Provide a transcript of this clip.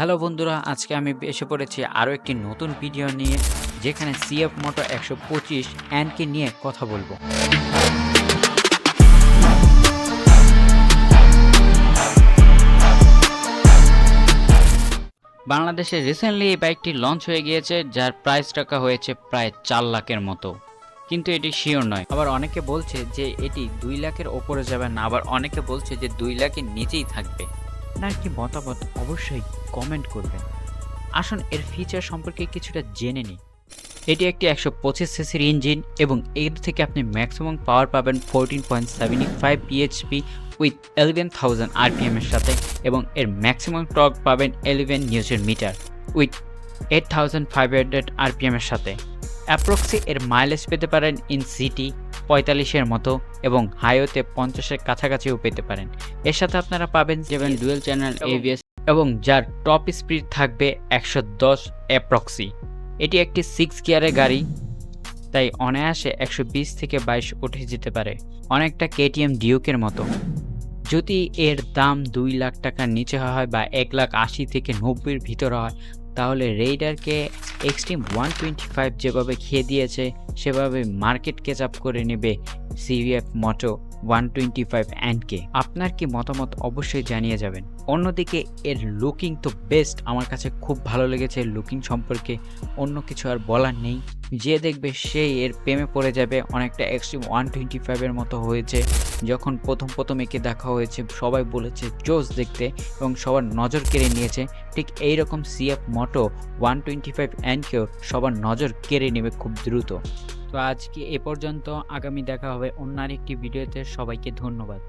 Hello বন্ধুরা, আজকে আমি এসে পড়েছি আরও একটি নতুন ভিডিও নিয়ে, যেখানে সিএফ মোটো 125 এনকে নিয়ে কথা বলবো। বাংলাদেশে রিসেন্টলি এই বাইকটি লঞ্চ হয়ে গিয়েছে, যার প্রাইস রাখা হয়েছে প্রায় 4 লাখের মতো, কিন্তু এটি শিওর নয়। আবার অনেকে বলছে যে এটি 2 লাখের ওপরে যাবে না, আবার অনেকে বলছে যে 2 লাখের নিচেই থাকবে। আপনার কি মতামত অবশ্যই কমেন্ট করবেন। আসুন এর ফিচার সম্পর্কে কিছুটা জেনে নিই। এটি একটি 125 সিসির ইঞ্জিন এবং এর থেকে আপনি ম্যাক্সিমাম পাওয়ার পাবেন 14.75 পিএইচপি উইথ 11,000 আরপিএম এর সাথে, এবং এর ম্যাক্সিমাম টর্ক পাবেন 11 নিউটন মিটার উইথ 8,500 আরপিএম এর সাথে। অ্যাপ্রক্সি এর মাইলেজ পেতে পারেন ইন সিটি 45-এর মতো, এবং হাইওয়েতে 50-এর কাছাকাছিও পেতে পারেন। এর সাথে আপনারা পাবেন 7 ডুয়েল চ্যানেল এবিএস, এবং যার টপ স্পিড থাকবে 110 অ্যাপ্রক্সি। এটি একটি 6 গিয়ারের গাড়ি, তাই অনায়াসে 120 থেকে 22 উঠে যেতে পারে, অনেকটা কেটিএম ডিউকের মতো। যদি এর দাম 2 লাখ টাকার নিচে হয় বা 1,80,000 থেকে 90-এর ভিতরে হয়, তাহলে রেইডারকে এক্সট্রিম 125 যেভাবে খেয়ে দিয়েছে, সেভাবে মার্কেট ক্যাচ আপ করে নেবে সিএফ মোটো 125 এনকে। আপনার কি মতামত অবশ্যই জানিয়ে যাবেন। অন্যদিকে এর লুকিং তো বেস্ট, আমার কাছে খুব ভালো লেগেছে লুকিং সম্পর্কে, অন্য কিছু আর বলার নেই। যে দেখবে সেই এর প্রেমে পড়ে যাবে, অনেকটা এক্সট্রিম 125-এর মতো হয়েছে। যখন প্রথম একে দেখা হয়েছে সবাই বলেছে জোস দেখতে, এবং সবার নজর কেড়ে নিয়েছে। ঠিক এইরকম সিএফ মোটো 125 এনকেও সবার নজর কেড়ে নেবে খুব দ্রুত। তো আজকে এ পর্যন্ত, আগামী দেখা হবে অন্য আরেকটি ভিডিওতে। সবাইকে ধন্যবাদ।